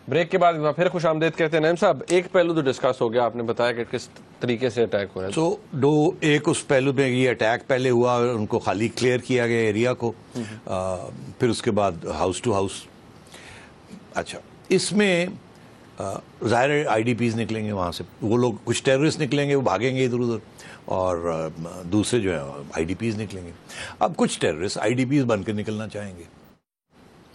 Break के बाद फिर खुशामदीद कहते हैं। नईम साहब, एक पहलू तो डिस्कस हो गया, आपने बताया कि किस तरीके से अटैक हुआ है। तो एक उस पहलू में ये अटैक पहले हुआ, उनको खाली क्लियर किया गया एरिया को, फिर उसके बाद हाउस टू हाउस। अच्छा, इसमें ज़ाहिर है IDPs निकलेंगे वहाँ से, वो लोग कुछ टेररिस्ट निकलेंगे, वो भागेंगे इधर उधर, और दूसरे जो है IDPs निकलेंगे। अब कुछ टेररिस्ट IDPs बन के निकलना चाहेंगे,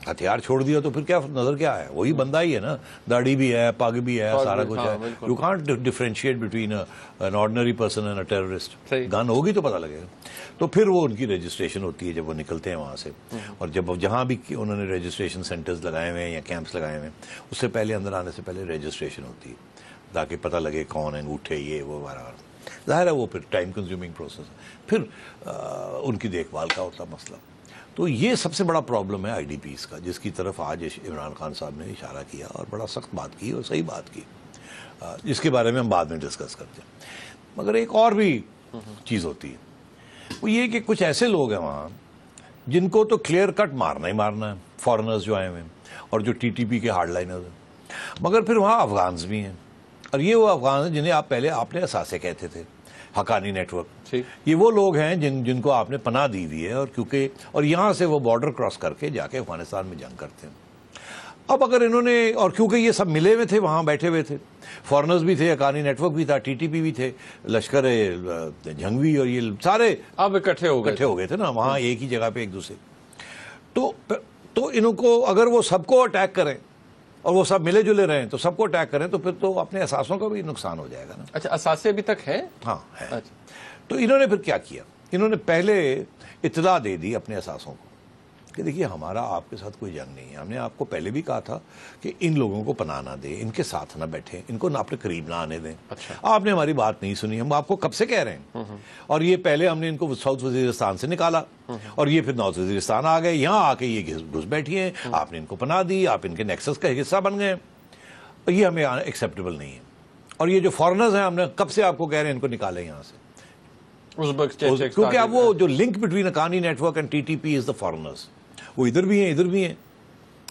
हथियार छोड़ दिया तो फिर क्या नजर क्या है, वही बंदा ही है ना, दाढ़ी भी है, पग भी है, सारा कुछ है। You can't differentiate between an ordinary person and a terrorist. Gun होगी तो पता लगेगा। तो फिर वो उनकी रजिस्ट्रेशन होती है जब वो निकलते हैं वहाँ से, और जब जहाँ भी उन्होंने रजिस्ट्रेशन सेंटर्स लगाए हुए हैं या कैंप्स लगाए हुए हैं, उससे पहले अंदर आने से पहले रजिस्ट्रेशन होती है ताकि पता लगे कौन है, अंगूठे ये वो बार। ज़ाहिर है वो फिर टाइम कंज्यूमिंग प्रोसेस है, फिर उनकी देखभाल का होता मसला। तो ये सबसे बड़ा प्रॉब्लम है IDPs का, जिसकी तरफ आज इमरान खान साहब ने इशारा किया और बड़ा सख्त बात की और सही बात की, जिसके बारे में हम बाद में डिस्कस करते हैं। मगर एक और भी चीज़ होती है, वो ये कि कुछ ऐसे लोग हैं वहाँ जिनको तो क्लियर कट मारना ही मारना है, फॉरेनर्स जो आए हुए हैं और जो TTP के हार्डलाइनर्स हैं। मगर फिर वहाँ अफगान्स भी हैं, और ये वो अफगान हैं जिन्हें आपने असासे कहते थे, हकानी नेटवर्क। ये वो लोग हैं जिनको आपने पनाह दी हुई है, और यहाँ से वो बॉर्डर क्रॉस करके जाके अफगानिस्तान में जंग करते हैं। अब अगर इन्होंने, और क्योंकि ये सब मिले हुए थे, वहाँ बैठे हुए थे, फॉरेनर्स भी थे, हकानी नेटवर्क भी था, TTP भी थे, लश्कर जंगवी, और ये सारे अब इकट्ठे हो गए थे ना वहाँ एक ही जगह पे एक दूसरे। तो इनको अगर वो सबको अटैक करें और वो सब मिले जुले रहें, तो सबको अटैक करें, तो फिर तो अपने असासों का भी नुकसान हो जाएगा ना। अच्छा, असासे अभी तक है? हाँ है। अच्छा। तो इन्होंने फिर क्या किया, इन्होंने पहले इत्तला दे दी अपने असासों को कि देखिए हमारा आपके साथ कोई जंग नहीं है, हमने आपको पहले भी कहा था कि इन लोगों को पनाह ना दें, इनके साथ ना बैठे, इनको ना अपने करीब ना आने दें। अच्छा। आपने हमारी बात नहीं सुनी, हम आपको कब से कह रहे हैं। और ये पहले हमने इनको साउथ वजीरिस्तान से निकाला, और ये फिर नॉर्थ वजीरिस्तान आ गए, यहाँ आके ये घुस बैठी हैं, आपने इनको पनाह दी, आप इनके नेक्सस का हिस्सा बन गए, और ये हमें एक्सेप्टेबल नहीं है। और ये जो फॉरेनर्स हैं, हमने कब से आपको कह रहे हैं इनको निकालें यहाँ से, क्योंकि अब वो जो link between Haqqani network and TTP is the foreigners, वो इधर भी हैं इधर भी हैं,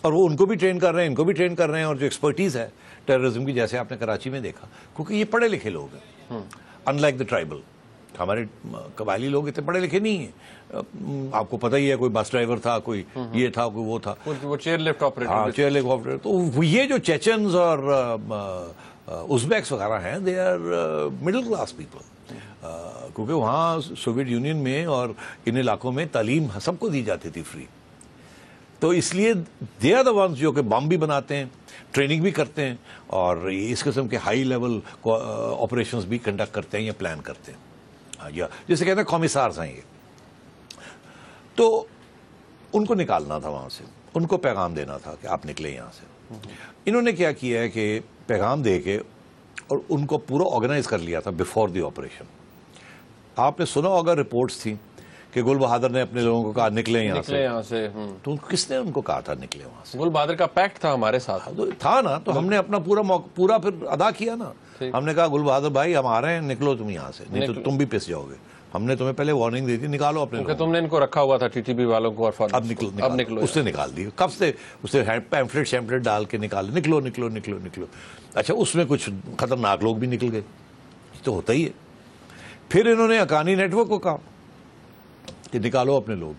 और वो उनको भी ट्रेन कर रहे हैं, इनको भी ट्रेन कर रहे हैं। और जो एक्सपर्टीज है टेररिज्म की, जैसे आपने कराची में देखा, क्योंकि ये पढ़े लिखे लोग हैं, अनलाइक द ट्राइबल। हमारे कबायली लोग इतने पढ़े लिखे नहीं हैं, आपको पता ही है, कोई बस ड्राइवर था, कोई ये था, कोई वो था, वो चेयर लिफ्ट ऑपरेटर। हाँ, चेयर लिफ्ट ऑपरेटर। तो ये जो चेचन्स और उज़्बेक्स वगैरह हैं, they are middle class people, क्योंकि वहाँ सोवियत यूनियन में और इन इलाकों में तालीम सबको दी जाती थी फ्री। तो इसलिए दे आर द वंस जो कि बम भी बनाते हैं, ट्रेनिंग भी करते हैं, और इस किस्म के हाई लेवल ऑपरेशंस भी कंडक्ट करते हैं या प्लान करते हैं, या जैसे कहते हैं कॉमिसार्स हैं ये। तो उनको निकालना था वहाँ से, उनको पैगाम देना था कि आप निकले यहाँ से। इन्होंने क्या किया है कि पैगाम दे के और उनको पूरा ऑर्गेनाइज कर लिया था बिफोर द ऑपरेशन। आपने सुना होगा, रिपोर्ट्स थी कि गुल बहादुर ने अपने लोगों को कहा निकले यहाँ से। तो किसने उनको कहा था निकले वहां से? गुल बहादुर का पैक्ट था हमारे साथ, तो था ना। तो हमने अपना पूरा फिर अदा किया ना। हमने कहा गुल बहादुर भाई हम आ रहे हैं, निकलो तुम यहाँ से, नहीं तो तुम भी पिस जाओगे। हमने तुम्हें पहले वार्निंग दी थी, निकालो अपने लोग। तुमने इनको रखा हुआ था TTP वालों को, और अब निकलो। उससे निकाल दी, कब से उससे पैम्फलेट शैम्फलेट डाल के निकाल, निकलो निकलो निकलो निकलो। अच्छा, उसमें कुछ खतरनाक लोग भी निकल गए, तो होता ही है। फिर इन्होंने हकानी नेटवर्क को कहा कि निकालो अपने लोग,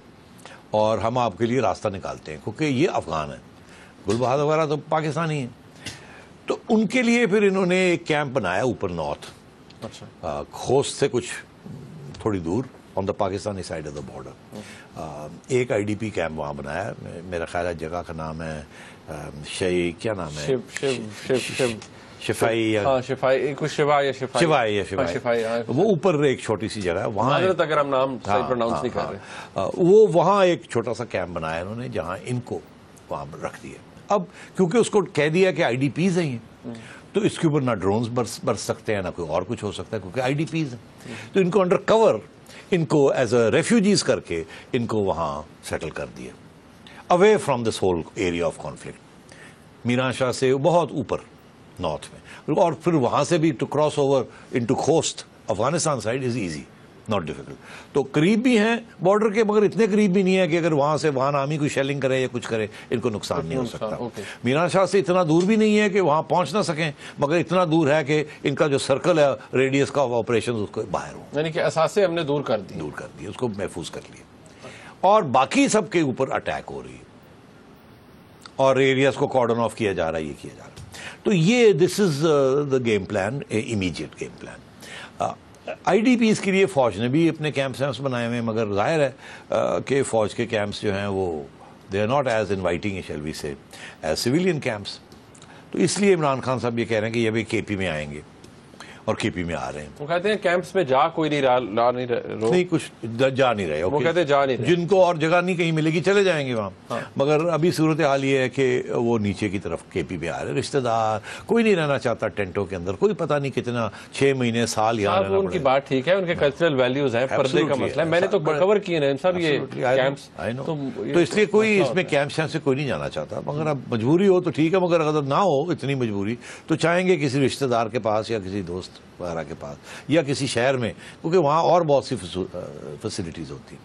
और हम आपके लिए रास्ता निकालते हैं, क्योंकि ये अफगान है, गुल बहादुर वगैरह तो पाकिस्तानी है। तो उनके लिए फिर इन्होंने एक कैंप बनाया ऊपर नॉर्थ, अच्छा, खोस्त से कुछ थोड़ी दूर, on the Pakistani side of the border. एक IDP कैंप वहाँ बनाया, मेरा ख्याल है जगह का नाम है क्या नाम है, शिफाई, वो ऊपर एक छोटी सी जगह है वहाँ, अगर हम नाम सही प्रोनाउंस नहीं कर रहे, वो वहाँ एक छोटा सा कैंप बनाया उन्होंने, जहाँ इनको वहाँ रख दिया। अब क्योंकि उसको कह दिया कि IDPs हैं ये, तो इसके ऊपर ना ड्रोन्स बरस सकते हैं, ना कोई और कुछ हो सकता है, क्योंकि IDPs हैं। तो इनको अंडर कवर, इनको एज अ रेफ्यूजीज करके इनको वहाँ सेटल कर दिया, away from this whole area of conflict. Miran Shah से बहुत ऊपर नॉर्थ में, और फिर वहाँ से भी to cross over into Khost Afghanistan side is easy, not difficult. तो करीब भी हैं बॉर्डर के, मगर इतने करीब भी नहीं है कि अगर वहां से वहां आर्मी कोई शेलिंग करे या कुछ करे इनको नुकसान नहीं हो सकता। मीरान शाह से इतना दूर भी नहीं है कि वहां पहुंच ना सकें, मगर इतना दूर है कि इनका जो सर्कल है रेडियस का ऑपरेशन उसको बाहर हो, यानी कि असासे हमने दूर कर दी, उसको महफूज कर लिया और बाकी सबके ऊपर अटैक हो रही है और एरियाज को कॉर्डन ऑफ किया जा रहा है, ये किया जा रहा है। तो ये this is the game plan, immediate game plan. IDPs के लिए फौज ने भी अपने कैंप्स बनाए हुए हैं, मगर जाहिर है कि फौज के कैंप्स जो हैं वो they are not as inviting shall we say as civilian camps. तो इसलिए इमरान खान साहब ये कह रहे हैं कि ये भी केपी में आएंगे और केपी में आ रहे हैं। वो कहते हैं कैंप्स में जा कोई नहीं नहीं कुछ जा नहीं रहे, वो कहते हैं जा नहीं रहे, जिनको और जगह नहीं कहीं मिलेगी चले जाएंगे वहां। हाँ। मगर अभी सूरत हाल ये है कि वो नीचे की तरफ केपी में आ रहे हैं। रिश्तेदार कोई नहीं रहना चाहता टेंटों के अंदर, कोई पता नहीं कितना 6 महीने साल यहाँ रहना। उनकी बात ठीक है, उनके कल्चरल वैल्यूज है, पर्दे का मसला है, मैंने तो कवर किए हैं सब ये कैंप्स। तो इसलिए कोई इसमें कैंप से कोई नहीं जाना चाहता, मगर अब मजबूरी हो तो ठीक है, मगर अगर ना हो इतनी मजबूरी तो चाहेंगे किसी रिश्तेदार के पास या किसी दोस्त वगैरह के पास या किसी शहर में, क्योंकि वहाँ और बहुत सी फैसिलिटीज़ होती।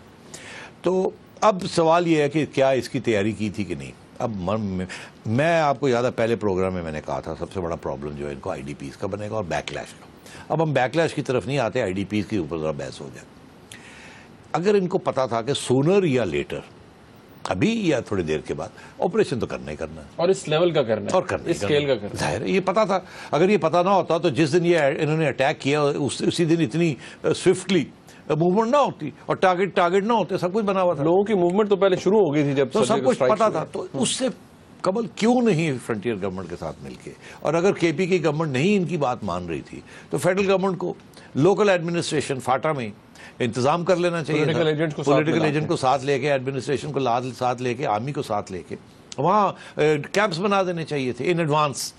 तो अब सवाल ये है कि क्या इसकी तैयारी की थी कि नहीं। अब मैं आपको याद है पहले प्रोग्राम में मैंने कहा था सबसे बड़ा प्रॉब्लम जो है इनको आईडीपीज़ का बनेगा और बैकलैश का। अब हम बैकलैश की तरफ नहीं आते, आईडीपीज़ के ऊपर ज़रा बहस हो जाए। अगर इनको पता था कि सूनर या लेटर, अभी या थोड़ी देर के बाद ऑपरेशन तो करना ही करना है और इस लेवल का करना है और करना इस स्केल का करना जाहिर है। ये पता था, अगर ये पता ना होता तो जिस दिन ये इन्होंने अटैक किया उसी दिन इतनी स्विफ्टली मूवमेंट ना होती और टारगेट ना होते, सब कुछ बना हुआ था। लोगों की मूवमेंट तो पहले शुरू हो गई थी जब तो सब कुछ पता था। तो उससे कबल क्यों नहीं फ्रंटियर गवर्नमेंट के साथ मिलके, और अगर केपी की गवर्नमेंट नहीं इनकी बात मान रही थी तो फेडरल गवर्नमेंट को लोकल एडमिनिस्ट्रेशन फाटा में इंतजाम कर लेना चाहिए। पॉलिटिकल एजेंट को साथ लेके, एडमिनिस्ट्रेशन को साथ लेके, आर्मी को साथ लेके वहाँ कैंप्स बना देने चाहिए थे इन एडवांस,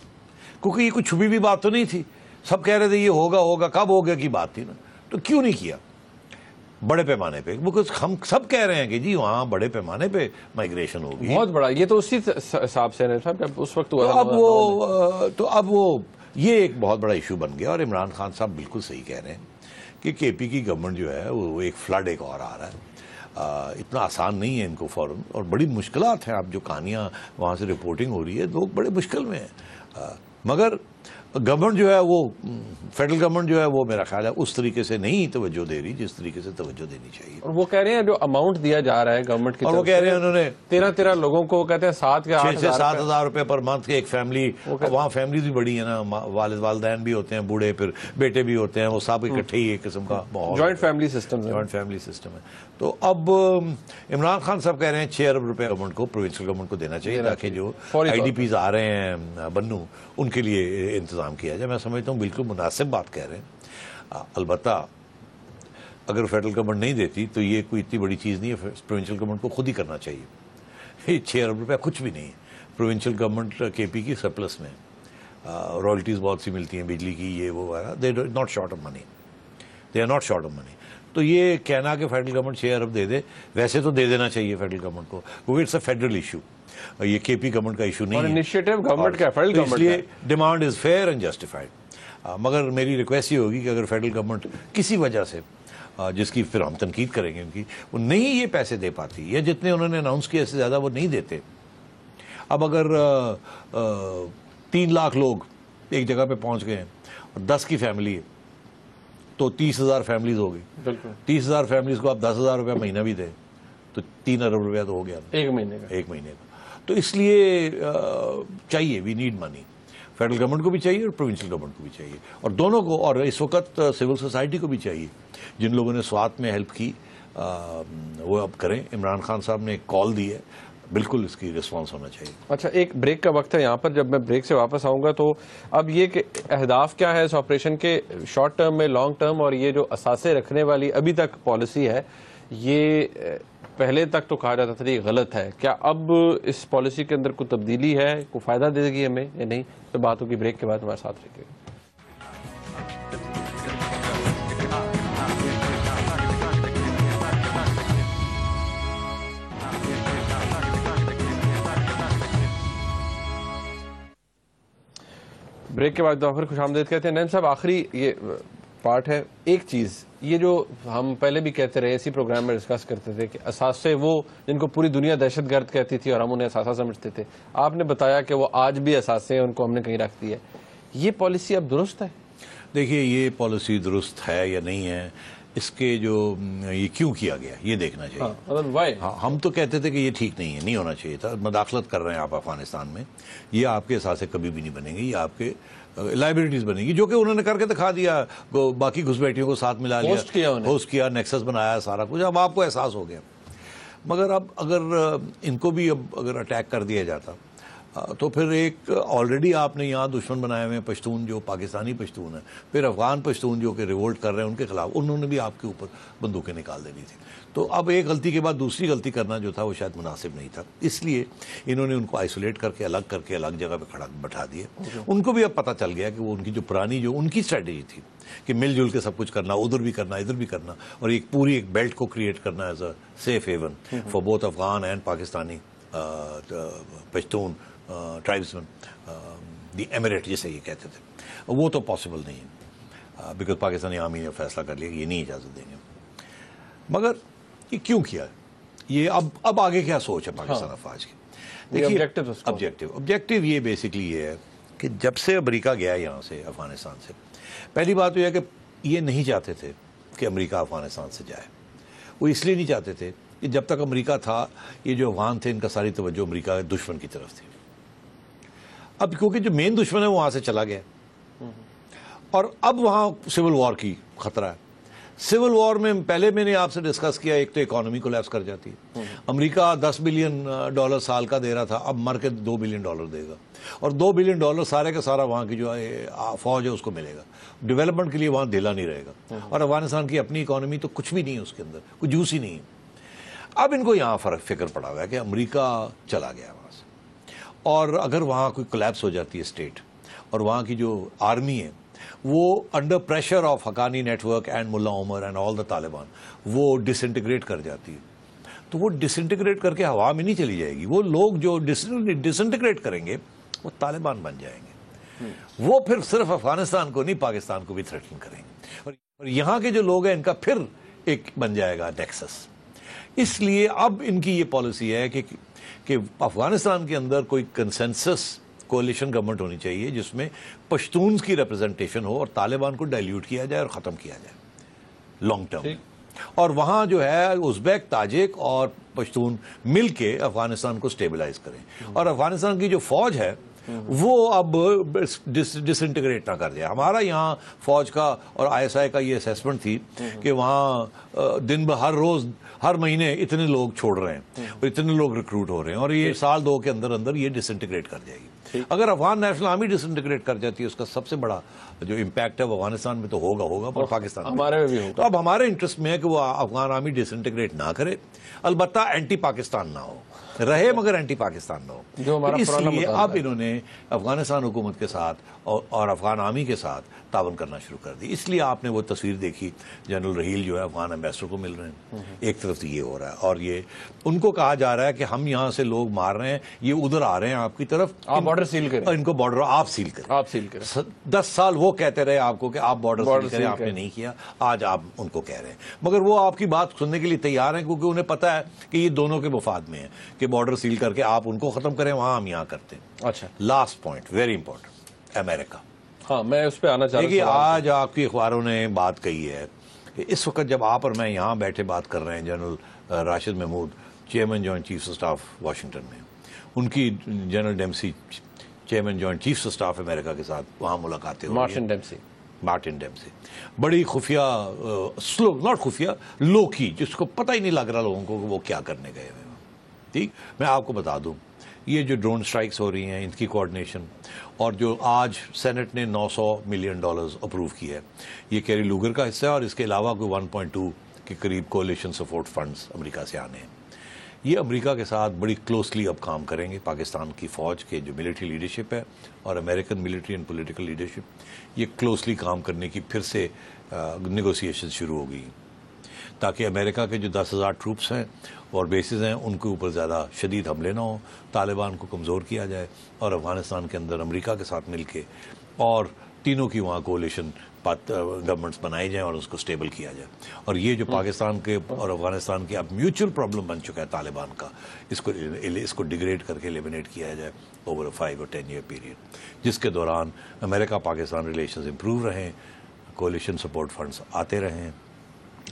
क्योंकि ये कोई छुपी भी बात तो नहीं थी। सब कह रहे थे ये होगा, कब होगा की बात थी ना, तो क्यों नहीं किया बड़े पैमाने पे? बिकॉज हम सब कह रहे हैं कि जी वहाँ बड़े पैमाने पे माइग्रेशन होगी बहुत बड़ा। ये तो उसी हिसाब से उस वक्त हुआ। तो अब वो ये एक बहुत बड़ा इशू बन गया और इमरान खान साहब बिल्कुल सही कह रहे हैं कि केपी की गवर्नमेंट जो है वो एक फ्लड एक और आ रहा है। इतना आसान नहीं है इनको फौरन, और बड़ी मुश्किलात हैं। आप जो कहानियाँ वहाँ से रिपोर्टिंग हो रही है, लोग बड़े मुश्किल में हैं। मगर गवर्नमेंट जो है वो फेडरल गवर्नमेंट जो है वो मेरा ख्याल है उस तरीके से नहीं तवज्जो दे रही जिस तरीके से तवज्जो देनी चाहिए। और वो कह रहे हैं जो अमाउंट दिया जा रहा है गवर्नमेंट की, और वो कह रहे हैं उन्होंने 13 लोगों को कहते हैं 7 या 6 से 7 हज़ार रुपए पर मंथ की एक फैमिली। वहाँ फैमिलीज भी बड़ी है ना, वालिदैन भी होते हैं, बूढ़े, फिर बेटे भी होते हैं, वो सब इकट्ठे ही एक किस्म का जॉइंट फैमिली सिस्टम है। तो अब इमरान खान साहब कह रहे हैं 6 अरब रुपए गवर्नमेंट को, प्रोविंशियल गवर्नमेंट को देना चाहिए ताकि जो आईडीपीज आ रहे हैं बन्नू उनके लिए इंतजाम किया जाए। मैं समझता हूँ बिल्कुल मुनासिब बात कह रहे हैं। अलबत्ता अगर फेडरल गवर्नमेंट नहीं देती तो ये कोई इतनी बड़ी चीज़ नहीं है, प्रोविंशियल गवर्नमेंट को खुद ही करना चाहिए। ये 6 अरब रुपया कुछ भी नहीं है। प्रोविंशियल गवर्नमेंट केपी की सरप्लस में, रॉयल्टीज़ बहुत सी मिलती हैं बिजली की, ये वो वगैरह, they are not short of money. तो ये कहना कि फेडरल गवर्नमेंट 6 अरब दे दे, वैसे तो दे देना चाहिए फेडरल गवर्नमेंट को, क्योंकि इट्स अ फेडरल इशू, ये केपी गवर्नमेंट का इशू नहीं है। इनिशिएटिव गवर्नमेंट का, फेडरल गवर्नमेंट, इसलिए demand is fair and justified. मगर मेरी रिक्वेस्ट ये होगी कि अगर फेडरल गवर्नमेंट किसी वजह से, जिसकी फिर हम तनकीद करेंगे उनकी, वो नहीं ये पैसे दे पाती या जितने उन्होंने अनाउंस किया इससे ज़्यादा वो नहीं देते। अब अगर 3 लाख लोग एक जगह पे पहुंच गए हैं और 10 की फैमिली है तो 30,000 फैमिलीज हो गई। 30,000 फैमिलीज को आप 10,000 रुपया महीना भी दें तो 3 अरब रुपया तो हो गया एक महीने का। तो इसलिए चाहिए, we need money, federal government को भी चाहिए और प्रोविंशियल गवर्नमेंट को भी चाहिए, और दोनों को, और इस वक्त सिविल सोसाइटी को भी चाहिए। जिन लोगों ने स्वात में हेल्प की वो अब करें। इमरान खान साहब ने एक कॉल दी है, बिल्कुल इसकी रिस्पांस होना चाहिए। अच्छा, एक ब्रेक का वक्त है यहाँ पर, जब मैं ब्रेक से वापस आऊँगा तो अब ये कि अहदाफ क्या है इस ऑपरेशन के, शॉर्ट टर्म में, लॉन्ग टर्म, और ये जो असासे रखने वाली अभी तक पॉलिसी है, ये पहले तक तो कहा जाता था ये गलत है, क्या अब इस पॉलिसी के अंदर कोई तब्दीली है, कोई फायदा देगी हमें या नहीं? तो बात होगी ब्रेक के बाद, हमारे साथ रहिएगा। ब्रेक के बाद फिर खुशामदीद कहते हैं। नईम साहब, आखिरी ये पार्ट है, एक चीज़ ये जो हम पहले भी कहते रहे, इसी प्रोग्राम में डिस्कस करते थे कि असासे वो जिनको पूरी दुनिया दहशतगर्द कहती थी और हम उन्हें असासा समझते थे, आपने बताया कि वो आज भी असासे हैं, उनको हमने कहीं रख दिया। ये पॉलिसी अब दुरुस्त है? देखिए, ये पॉलिसी दुरुस्त है या नहीं है, इसके जो ये क्यों किया गया ये देखना चाहिए। मतलब वाई? हाँ, हम तो कहते थे कि ये ठीक नहीं है, नहीं होना चाहिए था। मदाखलत कर रहे हैं आप अफगानिस्तान में, ये आपके एहसास कभी भी नहीं बनेंगे, ये आपके लाइबिलिटीज बनेगी, जो कि उन्होंने करके दिखा दिया। बाकी घुसपैठियों को साथ मिला लिया, होस्ट किया, नेक्सस बनाया, सारा कुछ अब आपको एहसास हो गया। मगर अब अगर इनको भी अब अगर अटैक कर दिया जाता तो फिर एक ऑलरेडी आपने यहाँ दुश्मन बनाए हुए हैं पश्तून, जो पाकिस्तानी पश्तून है, फिर अफगान पश्तून जो कि रिवोल्ट कर रहे हैं उनके खिलाफ, उन्होंने भी आपके ऊपर बंदूकें निकाल देनी थी। तो अब एक गलती के बाद दूसरी गलती करना जो था वो शायद मुनासिब नहीं था, इसलिए इन्होंने उनको आइसोलेट करके अलग जगह पे खड़ा बैठा दिए। उनको भी अब पता चल गया कि वो उनकी जो पुरानी जो उनकी स्ट्रैटेजी थी कि मिलजुल के सब कुछ करना, उधर भी करना, इधर भी करना, और एक पूरी एक बेल्ट को क्रिएट करना as a safe haven for both Afghan and Pakistani Pashtun tribesman, the emirate जिसे ये कहते थे, वो तो पॉसिबल नहीं है, बिकॉज पाकिस्तानी आर्मी ने फैसला कर लिया कि ये नहीं इजाज़त देंगे। मगर ये क्यों किया, ये अब आगे क्या सोच है पाकिस्तान अफवाज की? देखिए, ऑब्जेक्टिव ये बेसिकली ये है कि जब से अमेरिका गया यहाँ से अफगानिस्तान से, पहली बात तो यह है कि ये नहीं चाहते थे कि अमेरिका अफगानिस्तान से जाए। वो इसलिए नहीं चाहते थे कि जब तक अमेरिका था, ये जो अफगान थे इनका सारी तवज्जो अमेरिका के दुश्मन की तरफ थी। अब क्योंकि जो मेन दुश्मन है वो वहां से चला गया और अब वहां सिविल वॉर की खतरा है। सिविल वॉर में पहले मैंने आपसे डिस्कस किया, एक तो इकोनॉमी कोलैप्स कर जाती है। अमेरिका $10 बिलियन साल का दे रहा था, अब मर के $2 बिलियन देगा, और $2 बिलियन सारे का सारा वहां की जो फौज है उसको मिलेगा। डेवलपमेंट के लिए वहां ढीला नहीं रहेगा, और अफगानिस्तान की अपनी इकोनॉमी तो कुछ भी नहीं है, उसके अंदर कुछ जूस ही नहीं है। अब इनको यहां फर्क फिक्र पड़ा हुआ है कि अमेरिका चला गया वहां से, और अगर वहां कोई कोलैप्स हो जाती है स्टेट, और वहां की जो आर्मी है वो under pressure of Haqqani network and Mullah Omar and all the Taliban, वो डिसइंटीग्रेट कर जाती है, तो वो डिसइंटीग्रेट करके हवा में नहीं चली जाएगी। वो लोग जो डिसइंटीग्रेट करेंगे वो तालिबान बन जाएंगे। वो फिर सिर्फ अफगानिस्तान को नहीं, पाकिस्तान को भी थ्रेटन करेंगे, और यहाँ के जो लोग हैं इनका फिर एक बन जाएगा नेक्सस। इसलिए अब इनकी ये पॉलिसी है कि अफगानिस्तान के अंदर कोई कंसेंसस कोalition गवर्नमेंट होनी चाहिए जिसमें पश्तून्स की रिप्रेजेंटेशन हो और तालिबान को डाइल्यूट किया जाए और ख़त्म किया जाए लॉन्ग टर्म में। और वहाँ जो है उज़्बेक, ताजिक और पश्तून मिल के अफगानिस्तान को स्टेबलाइज करें, और अफगानिस्तान की जो फौज है वो अब डिसइंटीग्रेट ना कर जाए। हमारा यहाँ फौज का और ISI का ये असेसमेंट थी कि वहाँ दिन भर हर रोज हर महीने इतने लोग छोड़ रहे हैं और इतने लोग रिक्रूट हो रहे हैं, और ये साल 2 के अंदर अंदर ये डिसइंटीग्रेट कर जाएगी। अगर अफगान नेशनल आर्मी डिसइंटीग्रेट कर जाती है, उसका सबसे बड़ा जो इम्पैक्ट है वो अफगानिस्तान में तो होगा पर पाकिस्तान हमारे में भी होगा। तो अब हमारे इंटरेस्ट में है कि वो अफगान आर्मी डिसइंटीग्रेट ना करे, अलबत्ता एंटी पाकिस्तान ना हो, रहे मगर एंटी पाकिस्तान ना हो। जो हमारा इसलिए अब इन्होंने अफगानिस्तान हुकूमत के साथ और अफगान आर्मी के साथ तावन करना शुरू कर दी। इसलिए आपने वो तस्वीर देखी, जनरल रहील जो है अफगान एम्बेसडर को मिल रहे हैं, एक तरफ से ये हो रहा है, और ये उनको कहा जा रहा है कि हम यहाँ से लोग मार रहे हैं, ये उधर आ रहे हैं आपकी तरफ, आप बॉर्डर सील करें, इनको बॉर्डर आप सील करें। 10 साल वो कहते रहे आपको कि आप बॉर्डर सील करें, आपने नहीं किया, आज आप उनको कह रहे हैं, मगर वो आपकी बात सुनने के लिए तैयार हैं क्योंकि उन्हें पता है कि ये दोनों के मुफाद में है कि बॉर्डर सील करके आप उनको खत्म करें, वहां हम यहाँ करते हैं। अच्छा, last point very important, America. हाँ, मैं उस पर आना चाह रहा हूं। देखिए, आज आपकी अखबारों ने बात कही है कि इस वक्त जब आप और मैं यहाँ बैठे बात कर रहे हैं, general Rashid Mahmood, chairman joint chiefs of staff Washington में, उनकी general Dempsey, chairman joint chiefs of staff America के साथ वहाँ मुलाकातें, मार्टिन डेम्सी, बड़ी खुफिया, स्लो नॉट खुफिया, लो की, जिसको पता ही नहीं लग रहा लोगों को कि वो क्या करने गए हुए। ठीक, मैं आपको बता दूं, ये जो ड्रोन स्ट्राइक्स हो रही हैं, इनकी कोऑर्डिनेशन, और जो आज सेनेट ने $900 मिलियन अप्रूव किया है, ये कैरी लूगर का हिस्सा है, और इसके अलावा कोई 1.2 के करीब कोalition सपोर्ट फंड्स अमेरिका से आने हैं। ये अमेरिका के साथ बड़ी क्लोजली अब काम करेंगे। पाकिस्तान की फ़ौज के जो मिलिट्री लीडरशिप है और American military and political leadership, ये क्लोजली काम करने की फिर से नेगोशिएशन शुरू हो गई, ताकि अमेरिका के जो 10,000 ट्रूप्स हैं और बेसिस हैं उनके ऊपर ज़्यादा शदीद हमले ना हो, तालिबान को कमज़ोर किया जाए, और अफ़गानिस्तान के अंदर अमेरिका के साथ मिल के और तीनों की वहाँ कोalition गवर्नमेंट्स बनाई जाएं और उसको स्टेबल किया जाए। और ये जो पाकिस्तान के और अफगानिस्तान की अब म्यूचुअल प्रॉब्लम बन चुका है तालिबान का, इसको डिग्रेड करके एलिमिनेट किया जाए ओवर 5 और 10 ईयर पीरियड, जिसके दौरान अमेरिका पाकिस्तान रिलेशंस इंप्रूव रहें, कोलिशन सपोर्ट फंड्स आते रहें।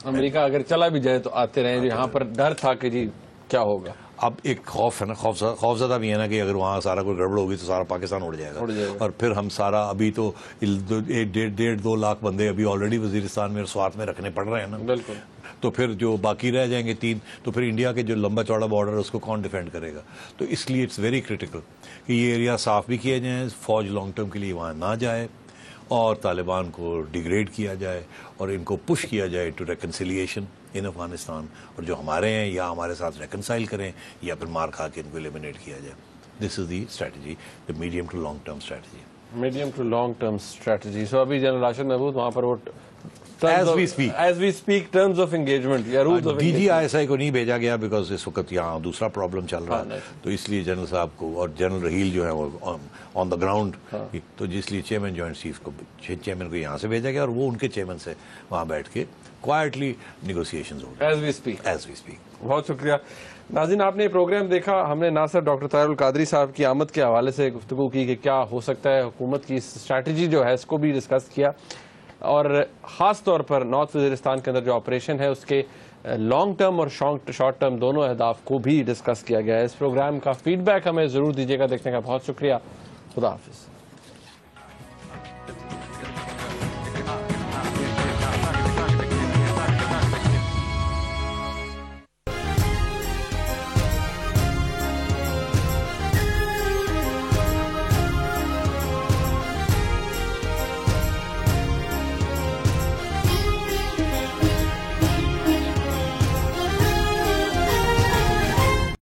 अमेरिका अगर चला भी जाए तो आते रहे। यहाँ पर डर था कि जी क्या होगा। अब एक खौफ है ना, खौफजदा भी है ना कि अगर वहाँ सारा कोई गड़बड़ होगी तो सारा पाकिस्तान उड़ जाएगा। और फिर हम सारा अभी तो 1.5-2 लाख बंदे अभी ऑलरेडी वजीरिस्तान में और स्वात में रखने पड़ रहे हैं ना। बिल्कुल। तो फिर जो बाकी रह जाएंगे 3, तो फिर इंडिया के जो लंबा चौड़ा बॉर्डर है उसको कौन डिफेंड करेगा। तो इसलिए इट्स वेरी क्रिटिकल कि ये एरिया साफ भी किए जाए, फौज लॉन्ग टर्म के लिए वहाँ ना जाए और तालिबान को डिग्रेड किया जाए और इनको पुश किया जाए टू रेकन्सिलिएशन इन अफगानिस्तान, और जो हमारे हैं या हमारे साथ रेकन्साइल करें या फिर मार खा के इनको एलिमिनेट किया जाए। This is the strategy, the medium to long term strategy. Medium to long term strategy. So अभी जनरल राशिद महमूद वहाँ पर वो As we speak terms of engagement या rules of DGISI को नहीं भेजा गया बिकॉज इस वक्त यहाँ दूसरा प्रॉब्लम चल रहा है, तो इसलिए जनरल साहब को और जनरल रहील जो है वो ऑन द ग्राउंड, तो जिसलिए चेयरमैन जॉइंट चीफ को, चेयरमैन को यहाँ से भेजा गया और वो उनके चेयरमैन से वहाँ बैठ के क्वाइटली निगोसिएशंस हो गए। As we speak। बहुत शुक्रिया नाज़रीन, आपने ये प्रोग्राम देखा। हमने ना सिर्फ डॉक्टर ताहिरुल कादरी साहब की आमद के हवाले से गुफ्तगू की कि क्या हो सकता है, हुकूमत की स्ट्रैटेजी जो है इसको भी डिस्कस किया, और ख़ास तौर पर नॉर्थ वज़ीरिस्तान के अंदर जो ऑपरेशन है उसके लॉन्ग टर्म और शॉर्ट टर्म दोनों अहदाफ को भी डिस्कस किया गया है। इस प्रोग्राम का फीडबैक हमें ज़रूर दीजिएगा। देखने का बहुत शुक्रिया। खुदा हाफिज़।